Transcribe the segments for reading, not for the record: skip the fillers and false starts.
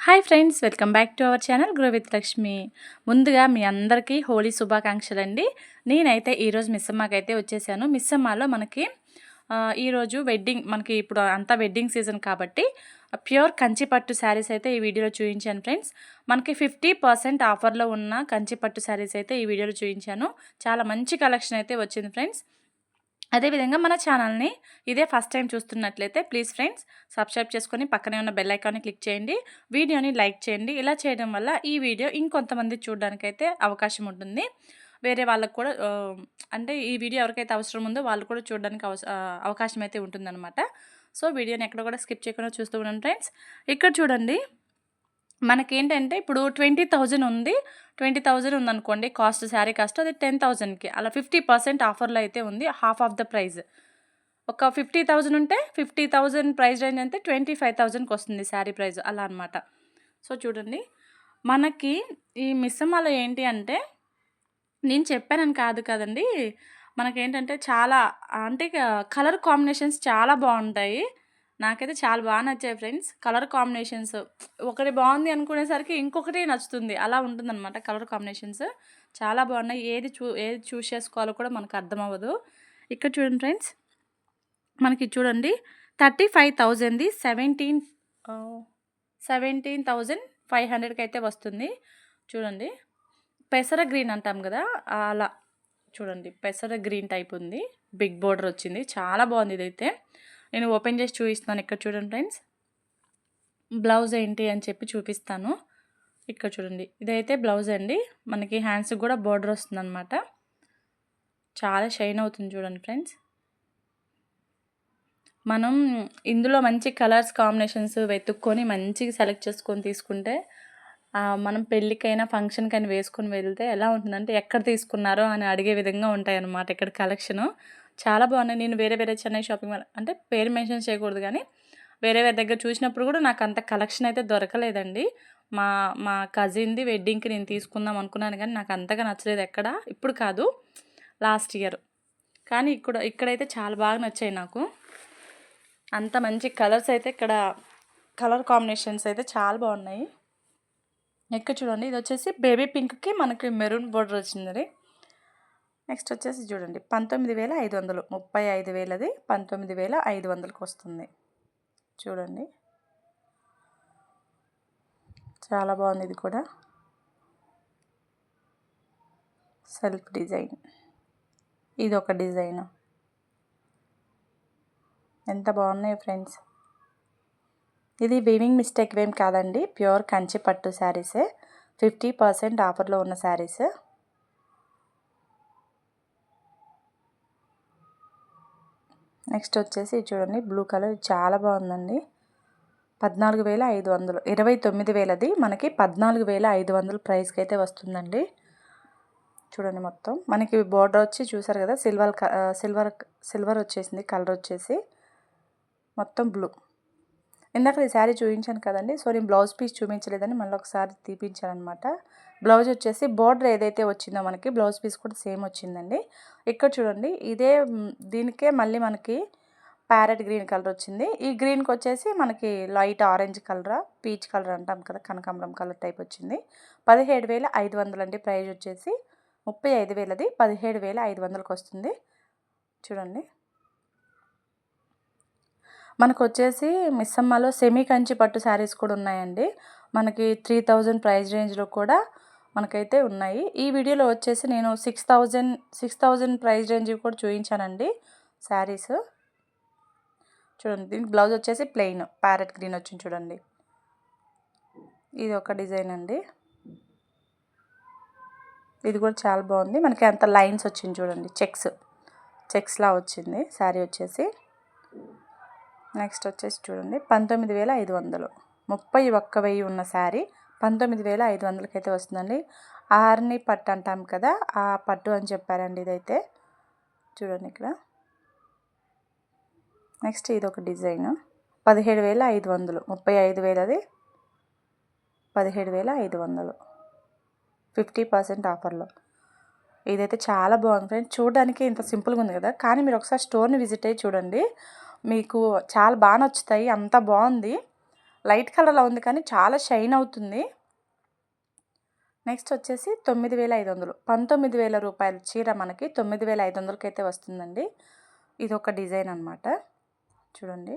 Hi friends, welcome back to our channel grow with Lakshmi. ముందుగా మీ అందరికీ హోలీ శుభాకాంక్షలు అండి. నేనైతే ఈరోజు మిస్సమ్మకైతే వచ్చేసాను. మిస్సమ్మలో మనకి ఈరోజు మనకి ఇప్పుడు అంతా వెడ్డింగ్ సీజన్ కాబట్టి ప్యూర్ కంచిపట్టు శారీస్ అయితే ఈ వీడియోలో చూపించాను ఫ్రెండ్స్. మనకి 50% ఆఫర్లో ఉన్న కంచిపట్టు శారీస్ అయితే ఈ వీడియోలో చూపించాను. చాలా మంచి కలెక్షన్ అయితే వచ్చింది ఫ్రెండ్స్. అదేవిధంగా మన ఛానల్ని ఇదే ఫస్ట్ టైం చూస్తున్నట్లయితే ప్లీజ్ ఫ్రెండ్స్ సబ్స్క్రైబ్ చేసుకొని పక్కనే ఉన్న బెల్ ఐకాన్ని క్లిక్ చేయండి, వీడియోని లైక్ చేయండి. ఇలా చేయడం వల్ల ఈ వీడియో ఇంకొంతమంది చూడడానికైతే అవకాశం ఉంటుంది. వేరే వాళ్ళకు కూడా అంటే ఈ వీడియో ఎవరికైతే అవసరం ఉందో వాళ్ళు కూడా చూడడానికి అవకాశం అయితే ఉంటుందన్నమాట. సో వీడియోని ఎక్కడ కూడా స్కిప్ చేయకుండా చూస్తూ ఉండండి ఫ్రెండ్స్. ఇక్కడ చూడండి, మనకేంటంటే ఇప్పుడు 20,000 ఉంది. 20,000 ఉందనుకోండి కాస్ట్, శారీ కాస్ట్ అది 10,000కి అలా 50% ఆఫర్లో అయితే ఉంది. Half of the prize. ఒక 50,000 ఉంటే 50,000 ప్రైస్ రేంజ్ అంటే 25,000కి వస్తుంది శారీ ప్రైస్, అలా అనమాట. సో చూడండి, మనకి ఈ మిస్సమ్మలో ఏంటి అంటే నేను చెప్పానని కాదు కదండి, మనకేంటంటే చాలా అంటే కలర్ కాంబినేషన్స్ చాలా బాగుంటాయి. నాకైతే చాలా బాగా నచ్చాయి ఫ్రెండ్స్. కలర్ కాంబినేషన్స్ ఒకటి బాగుంది అనుకునేసరికి ఇంకొకటి నచ్చుతుంది, అలా ఉంటుందన్నమాట. కలర్ కాంబినేషన్స్ చాలా బాగున్నాయి. ఏది చూస్ చేసుకోవాలో కూడా మనకు అర్థమవ్వదు. ఇక్కడ చూడండి ఫ్రెండ్స్, మనకి చూడండి 35,000ది 17,500కి అయితే వస్తుంది. చూడండి, పెసర గ్రీన్ అంటాం కదా, అలా చూడండి పెసర గ్రీన్ టైప్ ఉంది. బిగ్ బోర్డర్ వచ్చింది, చాలా బాగుంది. ఇదైతే నేను ఓపెన్ చేసి చూపిస్తాను. ఇక్కడ చూడండి ఫ్రెండ్స్, బ్లౌజ్ ఏంటి అని చెప్పి చూపిస్తాను. ఇక్కడ చూడండి, ఇదైతే బ్లౌజ్ అండి. మనకి హ్యాండ్స్కి కూడా బోర్డర్ వస్తుంది అనమాట. చాలా షైన్ అవుతుంది చూడండి ఫ్రెండ్స్. మనం ఇందులో మంచి కలర్స్ కాంబినేషన్స్ వెతుక్కొని మంచిగా సెలెక్ట్ చేసుకొని తీసుకుంటే మనం పెళ్ళికైనా ఫంక్షన్కైనా వేసుకొని వెళ్తే ఎలా ఉంటుందంటే ఎక్కడ తీసుకున్నారో అని అడిగే విధంగా ఉంటాయన్నమాట. ఇక్కడ కలెక్షను చాలా బాగున్నాయి. నేను వేరే చెన్నై షాపింగ్ మాల్ అంటే పేరు మెన్షన్ చేయకూడదు, కానీ వేరే దగ్గర చూసినప్పుడు కూడా నాకు అంత కలెక్షన్ అయితే దొరకలేదండి. మా మా కజిన్ది వెడ్డింగ్కి నేను తీసుకుందాం అనుకున్నాను, కానీ నాకు అంతగా నచ్చలేదు ఎక్కడ. ఇప్పుడు కాదు, లాస్ట్ ఇయర్. కానీ ఇక్కడైతే చాలా బాగా నచ్చాయి నాకు. అంత మంచి కలర్స్ అయితే ఇక్కడ కలర్ కాంబినేషన్స్ అయితే చాలా బాగున్నాయి. నెక్ చూడండి, ఇది వచ్చేసి బేబీ పింక్కి మనకి మెరూన్ బోర్డర్ వచ్చింది. నెక్స్ట్ వచ్చేసి చూడండి 19,500, 35,000ది 19,500కి వస్తుంది. చూడండి చాలా బాగుంది. ఇది కూడా సెల్ఫ్ డిజైన్. ఇది ఒక డిజైన్. ఎంత బాగున్నాయి ఫ్రెండ్స్. ఇది వీవింగ్ మిస్టేక్ ఏం కాదండి, ప్యూర్ కంచి పట్టు శారీసే. 50% ఆఫర్లో ఉన్న శారీస్. నెక్స్ట్ వచ్చేసి చూడండి, బ్లూ కలర్ చాలా బాగుందండి. 14,500, 29,000ది మనకి 14,500 ప్రైస్కి అయితే వస్తుందండి. చూడండి, మొత్తం మనకి బోర్డర్ వచ్చి చూసారు కదా, సిల్వర్ వచ్చేసింది. కలర్ వచ్చేసి మొత్తం బ్లూ. ఇందాక ఈ శారీ చూపించాను కదండి, సో నేను బ్లౌజ్ పీస్ చూపించలేదని మళ్ళీ ఒకసారి తీపించాను అనమాట. బ్లౌజ్ వచ్చేసి బోర్డర్ ఏదైతే వచ్చిందో మనకి బ్లౌజ్ పీస్ కూడా సేమ్ వచ్చిందండి. ఇక్కడ చూడండి, దీనికే మళ్ళీ మనకి ప్యారెట్ గ్రీన్ కలర్ వచ్చింది. ఈ గ్రీన్కి వచ్చేసి మనకి light orange colour, peach colour అంటాం కదా, కనకాంబరం కలర్ టైప్ వచ్చింది. 17,500 అండి ప్రైస్ వచ్చేసి. 35,000ది 17,500కి వస్తుంది. చూడండి, మనకు వచ్చేసి మిస్సమ్మలో సెమీ కంచి పట్టు శారీస్ కూడా ఉన్నాయండి. మనకి 3,000 ప్రైస్ రేంజ్లో కూడా మనకైతే ఉన్నాయి. ఈ వీడియోలో వచ్చేసి నేను 6,000 ప్రైస్ రేంజ్ కూడా చూపించానండి శారీస్. చూడండి, దీనికి బ్లౌజ్ వచ్చేసి ప్లెయిన్ ప్యారెట్ గ్రీన్ వచ్చింది. చూడండి, ఇది ఒక డిజైన్ అండి. ఇది కూడా చాలా బాగుంది. మనకి అంత లైన్స్ వచ్చింది చూడండి, చెక్స్లా వచ్చింది శారీ వచ్చేసి. నెక్స్ట్ వచ్చేసి చూడండి 19,500, 31,000 ఉన్న శారీ 19,500కి అయితే వస్తుందండి. ఆర్ని పట్టు అంటాం కదా, ఆ పట్టు అని చెప్పారండి ఇదైతే. చూడండి ఇక్కడ. నెక్స్ట్ ఇది ఒక డిజైన్. 17,500, 35,000ది 17,500, 50% ఆఫర్లో. ఇదైతే చాలా బాగుంది ఫ్రెండ్స్. చూడడానికి ఇంత సింపుల్గా ఉంది కదా, కానీ మీరు ఒకసారి స్టోర్ని విజిట్ అయ్యి చూడండి, మీకు చాలా బాగా నచ్చుతాయి. అంత బాగుంది. లైట్ కలర్లో ఉంది కానీ చాలా షైన్ అవుతుంది. నెక్స్ట్ వచ్చేసి 9,500, 19,000 రూపాయల చీర మనకి 9,500కి అయితే వస్తుందండి. ఇది ఒక డిజైన్ అనమాట. చూడండి,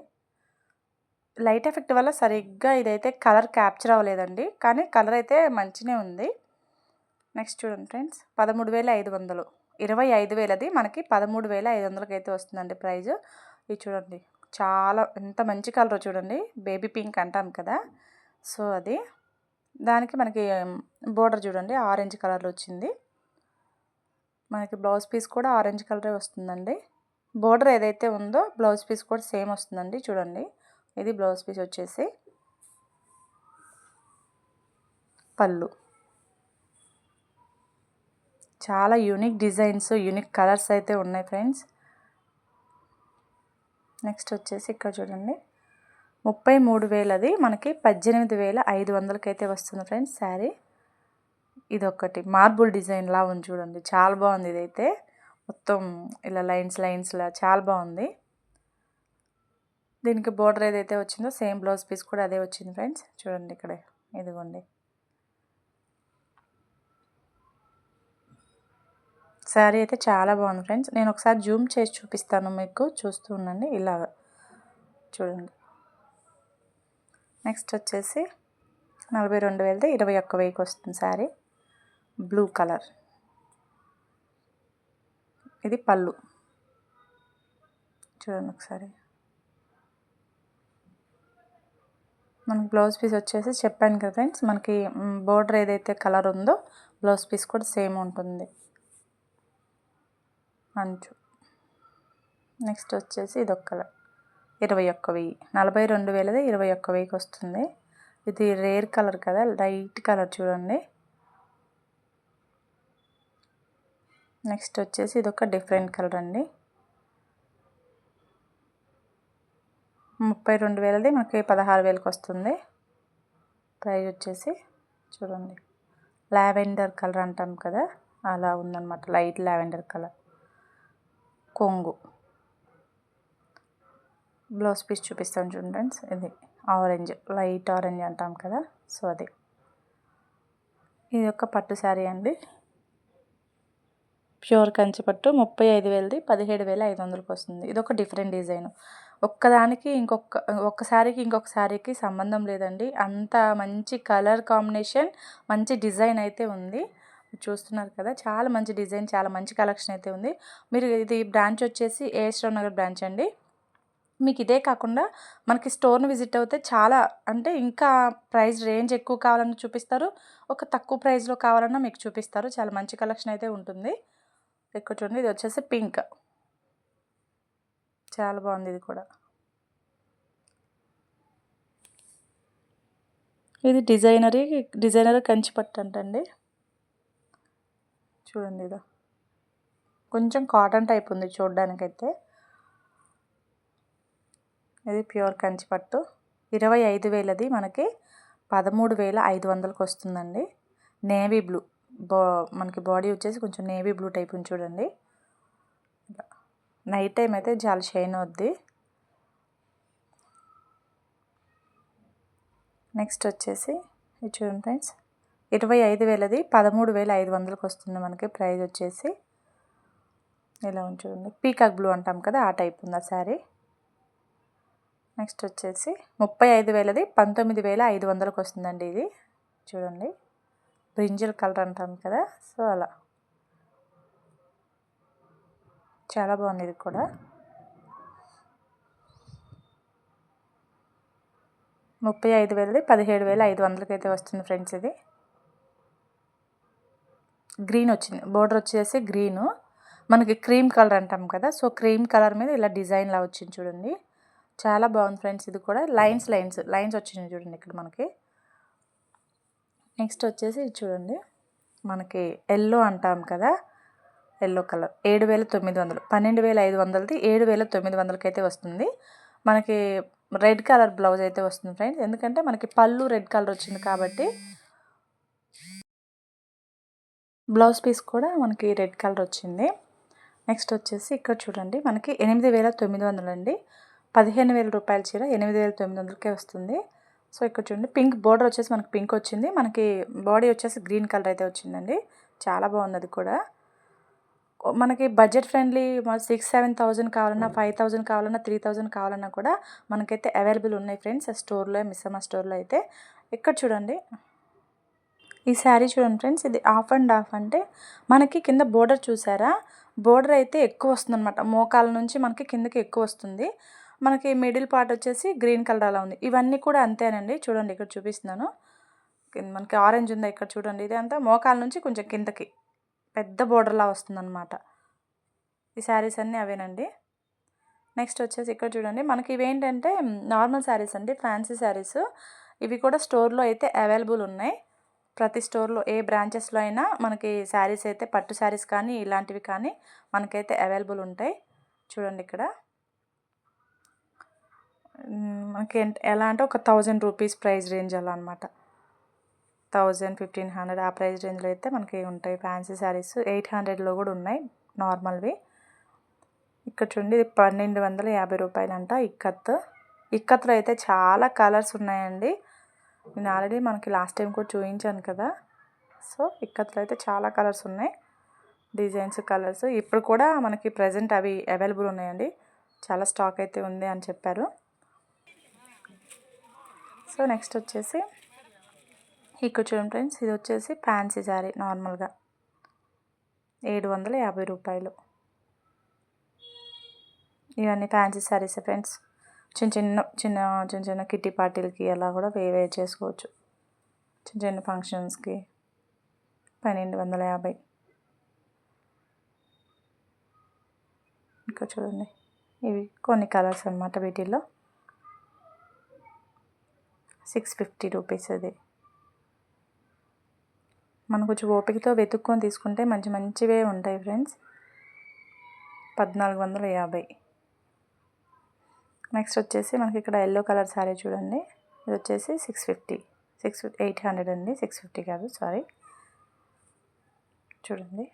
లైట్ ఎఫెక్ట్ వల్ల సరిగ్గా ఇదైతే కలర్ క్యాప్చర్ అవ్వలేదండి, కానీ కలర్ అయితే మంచిగా ఉంది. నెక్స్ట్ చూడండి ఫ్రెండ్స్, 13,500, 25,000ది మనకి 13,500కి అయితే వస్తుందండి ప్రైజు. ఇది చూడండి, చాలా ఎంత మంచి కలర్ చూడండి, బేబీ పింక్ అంటాం కదా, సో అది. దానికి మనకి బోర్డర్ చూడండి ఆరెంజ్ కలర్లో వచ్చింది. మనకి బ్లౌజ్ పీస్ కూడా ఆరెంజ్ కలరే వస్తుందండి. బోర్డర్ ఏదైతే ఉందో బ్లౌజ్ పీస్ కూడా సేమ్ వస్తుందండి. చూడండి, ఇది బ్లౌజ్ పీస్ వచ్చేసి. పళ్ళు చాలా యూనిక్ డిజైన్స్, యూనిక్ కలర్స్ అయితే ఉన్నాయి ఫ్రెండ్స్. నెక్స్ట్ వచ్చేసి ఇక్కడ చూడండి, 33,000ది మనకి 18,500కి అయితే వస్తుంది ఫ్రెండ్స్ శారీ. ఇదొకటి మార్బుల్ డిజైన్లా ఉంది చూడండి, చాలా బాగుంది. ఇదైతే మొత్తం ఇలా లైన్స్లా చాలా బాగుంది. దీనికి బోర్డర్ ఏదైతే వచ్చిందో సేమ్ బ్లౌజ్ పీస్ కూడా అదే వచ్చింది ఫ్రెండ్స్. చూడండి ఇక్కడ, ఇదిగోండి. శారీ అయితే చాలా బాగుంది ఫ్రెండ్స్. నేను ఒకసారి జూమ్ చేసి చూపిస్తాను మీకు, చూస్తూ ఉండండి. ఇలాగ చూడండి. నెక్స్ట్ వచ్చేసి 42,000ది 21,000కి వస్తుంది శారీ. బ్లూ కలర్, ఇది పళ్ళు. చూడండి ఒకసారి. మనకి బ్లౌజ్ పీస్ వచ్చేసి చెప్పాను కదా ఫ్రెండ్స్, మనకి బోర్డర్ ఏదైతే కలర్ ఉందో బ్లౌజ్ పీస్ కూడా సేమ్ ఉంటుంది, అంచు. నెక్స్ట్ వచ్చేసి ఇదొక కలర్, 21,000, 42,000ది 21,000కి వస్తుంది. ఇది రేర్ కలర్ కదా, లైట్ కలర్ చూడండి. నెక్స్ట్ వచ్చేసి ఇదొక డిఫరెంట్ కలర్ అండి. 32,000ది మనకి 16,000కి వస్తుంది. ప్రైస్ వచ్చేసి చూడండి, లావెండర్ కలర్ అంటాం కదా, అలా ఉందన్నమాట, లైట్ లావెండర్ కలర్. కొంగు బ్లౌజ్ పీస్ చూపిస్తాను చూడండి ఫ్రెండ్స్. ఇది ఆరెంజ్, లైట్ ఆరెంజ్ అంటాం కదా, సో అది. ఇది ఒక పట్టు శారీ అండి, ప్యూర్ కంచి పట్టు. 35,000ది 17,500కి వస్తుంది. ఇది ఒక డిఫరెంట్ డిజైన్. ఒక్కదానికి ఒక్క శారీకి ఇంకొక శారీకి సంబంధం లేదండి, అంత మంచి కలర్ కాంబినేషన్, మంచి డిజైన్ అయితే ఉంది. చూస్తున్నారు కదా, చాలా మంచి డిజైన్, చాలా మంచి కలెక్షన్ అయితే ఉంది. మీరు ఇది బ్రాంచ్ వచ్చేసి ఏఎస్ రావు నగర్ బ్రాంచ్ అండి. మీకు ఇదే కాకుండా మనకి స్టోర్ని విజిట్ అవుతే చాలా, అంటే ఇంకా ప్రైస్ రేంజ్ ఎక్కువ కావాలన్నా చూపిస్తారు, ఒక తక్కువ ప్రైస్లో కావాలన్నా మీకు చూపిస్తారు. చాలా మంచి కలెక్షన్ అయితే ఉంటుంది. ఇక్కడ చూడండి, ఇది వచ్చేసి పింక్, చాలా బాగుంది. ఇది కూడా ఇది డిజైనర్ కంచి పట్టు అంటండి. చూడండి, ఇది కొంచెం కాటన్ టైప్ ఉంది చూడడానికైతే. ఇది ప్యూర్ కంచి పట్టు. 25,000ది మనకి 13,500కి వస్తుందండి. నేవీ బ్లూ, మనకి బాడీ వచ్చేసి కొంచెం నేవీ బ్లూ టైప్ ఉంది చూడండి. నైట్ టైం అయితే చాలా షైన్ అవుద్ది. నెక్స్ట్ వచ్చేసి ఇది చూడండి ఫ్రెండ్స్, 25,000ది 13,500కి వస్తుంది మనకి. ప్రైస్ వచ్చేసి ఇలా ఉంది చూడండి, పీకాక్ బ్లూ అంటాం కదా, ఆ టైప్ ఉంది ఆ శారీ. నెక్స్ట్ వచ్చేసి 35,000ది 19,500కి వస్తుందండి. ఇది చూడండి, బ్రింజల్ కలర్ అంటాం కదా, సో అలా చాలా బాగుంది. ఇది కూడా 35,000ది 17,500కి అయితే వస్తుంది ఫ్రెండ్స్. ఇది గ్రీన్ వచ్చింది, బోర్డర్ వచ్చేసి గ్రీను, మనకి క్రీమ్ కలర్ అంటాం కదా, సో క్రీమ్ కలర్ మీద ఇలా డిజైన్లా వచ్చింది చూడండి, చాలా బాగుంది ఫ్రెండ్స్. ఇది కూడా లైన్స్ వచ్చింది చూడండి ఇక్కడ మనకి. నెక్స్ట్ వచ్చేసి ఇది చూడండి, మనకి ఎల్లో అంటాం కదా, ఎల్లో కలర్. 7,900, 12,500ది 7,900కి అయితే వస్తుంది. మనకి రెడ్ కలర్ బ్లౌజ్ అయితే వస్తుంది ఫ్రెండ్స్, ఎందుకంటే మనకి పళ్ళు రెడ్ కలర్ వచ్చింది కాబట్టి బ్లౌజ్ పీస్ కూడా మనకి రెడ్ కలర్ వచ్చింది. నెక్స్ట్ వచ్చేసి ఇక్కడ చూడండి, మనకి 8,900 అండి. 15,000 రూపాయల చీర 8,900కే వస్తుంది. సో ఇక్కడ చూడండి పింక్ బోర్డర్ వచ్చేసి మనకి పింక్ వచ్చింది, మనకి బాడీ వచ్చేసి గ్రీన్ కలర్ అయితే వచ్చిందండి. చాలా బాగుంది అది కూడా. మనకి బడ్జెట్ ఫ్రెండ్లీ 6,000-7,000 కావాలన్నా, 5,000 కావాలన్నా, 3,000 కావాలన్నా కూడా మనకైతే అవైలబుల్ ఉన్నాయి ఫ్రెండ్స్ స్టోర్లో, మిస్సమ్మ స్టోర్లో అయితే. ఇక్కడ చూడండి ఈ శారీ చూడండి ఫ్రెండ్స్, ఇది ఆఫ్ అండ్ ఆఫ్ అంటే మనకి కింద బోర్డర్ చూసారా, బోర్డర్ అయితే ఎక్కువ వస్తుంది అనమాట. మోకాల నుంచి మనకి కిందకి ఎక్కువ వస్తుంది. మనకి మిడిల్ పార్ట్ వచ్చేసి గ్రీన్ కలర్ అలా ఉంది. ఇవన్నీ కూడా అంతేనండి. చూడండి ఇక్కడ చూపిస్తున్నాను, మనకి ఆరెంజ్ ఉందా ఇక్కడ చూడండి, ఇది అంతా మోకాల నుంచి కొంచెం కిందకి పెద్ద బోర్డర్లా వస్తుందన్నమాట. ఈ శారీస్ అన్నీ అవేనండి. నెక్స్ట్ వచ్చేసి ఇక్కడ చూడండి, మనకి ఇవేంటంటే నార్మల్ శారీస్ అండి, ఫ్యాన్సీ శారీస్. ఇవి కూడా స్టోర్లో అయితే అవైలబుల్ ఉన్నాయి. ప్రతి స్టోర్లో ఏ బ్రాంచెస్లో అయినా మనకి శారీస్ అయితే, పట్టు శారీస్ కానీ ఇలాంటివి కానీ మనకైతే అవైలబుల్ ఉంటాయి. చూడండి ఇక్కడ మనకి ఎలా అంటే ఒక 1,000 రూపీస్ ప్రైస్ రేంజ్ అలా అనమాట. 1,000, 1,500 ఆ ప్రైస్ రేంజ్లో అయితే మనకి ఉంటాయి ఫ్యాన్సీ శారీస్. 800లో కూడా ఉన్నాయి నార్మల్వి. ఇక్కడ చూడండి ఇది 1,250 రూపాయలంట ఇక్కత్. ఇక్కత్లో అయితే చాలా కలర్స్ ఉన్నాయండి. నేను ఆల్రెడీ మనకి లాస్ట్ టైం కూడా చూపించాను కదా. సో ఇక్కత్లో అయితే చాలా కలర్స్ ఉన్నాయి, డిజైన్స్, కలర్స్. ఇప్పుడు కూడా మనకి ప్రజెంట్ అవి అవైలబుల్ ఉన్నాయండి, చాలా స్టాక్ అయితే ఉంది అని చెప్పారు. సో నెక్స్ట్ వచ్చేసి ఇక్కడ చూడండి ఫ్రెండ్స్, ఇది వచ్చేసి ఫ్యాన్సీ శారీ నార్మల్గా 750 రూపాయలు. ఇవన్నీ ఫ్యాన్సీ శారీస్ ఫ్రెండ్స్. చిన్న చిన్న కిట్టి పార్టీలకి అలా కూడా వేర్ చేసుకోవచ్చు, చిన్న చిన్న ఫంక్షన్స్కి. 1,250. ఇంకా చూడండి ఇవి కొన్ని కలర్స్ అనమాట. వీటిల్లో 650 రూపీస్. అది మనం కొంచెం ఓపికతో వెతుక్కొని తీసుకుంటే మంచి మంచివే ఉంటాయి ఫ్రెండ్స్. 1,450. నెక్స్ట్ వచ్చేసి మనకి ఇక్కడ ఎల్లో కలర్ శారీ చూడండి, ఇది వచ్చేసి 650. 800 అండి, 650 కాదు, సారీ. చూడండి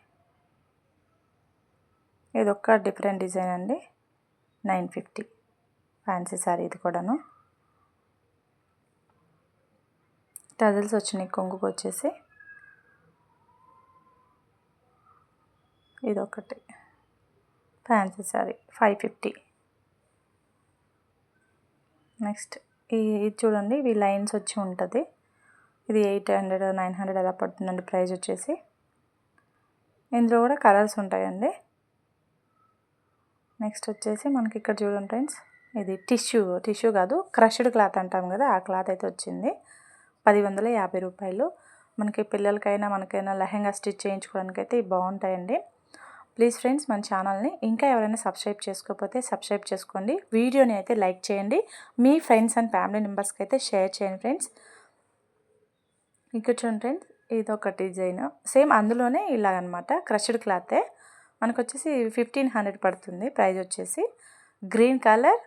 ఇది ఒక్క డిఫరెంట్ డిజైన్ అండి, 950. ఫ్యాన్సీ శారీ ఇది కూడాను. టజల్స్ వచ్చినాయి కొంగుకు వచ్చేసి. ఇది ఒకటి ఫ్యాన్సీ శారీ 550. నెక్స్ట్ ఇది చూడండి, ఇవి లైన్స్ వచ్చి ఉంటుంది. ఇది 800, 900 అలా పడుతుందండి ప్రైస్ వచ్చేసి. ఇందులో కూడా కలర్స్ ఉంటాయండి. నెక్స్ట్ వచ్చేసి మనకి ఇక్కడ చూడండి ఫ్రెండ్స్, ఇది టిష్యూ కాదు, క్రష్డ్ క్లాత్ అంటాం కదా, ఆ క్లాత్ అయితే వచ్చింది. 1,150 రూపాయలు. మనకి పిల్లలకైనా మనకైనా లెహంగా స్టిచ్ చేయించుకోవడానికి అయితే ఇవి బాగుంటాయండి. ప్లీజ్ ఫ్రెండ్స్ మన ఛానల్ని ఇంకా ఎవరైనా సబ్స్క్రైబ్ చేసుకోకపోతే సబ్స్క్రైబ్ చేసుకోండి. వీడియోని అయితే లైక్ చేయండి, మీ ఫ్రెండ్స్ అండ్ ఫ్యామిలీ మెంబర్స్కి అయితే షేర్ చేయండి ఫ్రెండ్స్. ఇక్కడ చూడండి ఫ్రెండ్స్, ఇది ఒక డిజైన్ సేమ్ అందులోనే ఇలాగనమాట, క్రష్డ్ క్లాతే. మనకు వచ్చేసి 1,500 పడుతుంది ప్రైస్ వచ్చేసి. గ్రీన్ కలర్,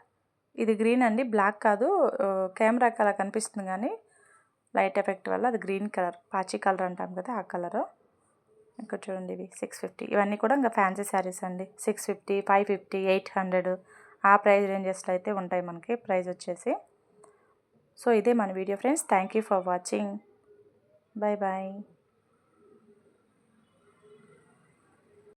ఇది గ్రీన్ అండి, బ్లాక్ కాదు. కెమెరాకి అలా కనిపిస్తుంది కానీ లైట్ ఎఫెక్ట్ వల్ల అది గ్రీన్ కలర్, పాచి కలర్ అంటాం కదా, ఆ కలరు. ఇక్కడ చూడండి ఇవి 650. ఇవన్నీ కూడా ఇంకా ఫ్యాన్సీ శారీస్ అండి. 650, 550, 800 ఆ ప్రైస్ రేంజెస్లో అయితే ఉంటాయి మనకి ప్రైస్ వచ్చేసి. సో ఇదే మన video friends. Thank you for watching. Bye bye.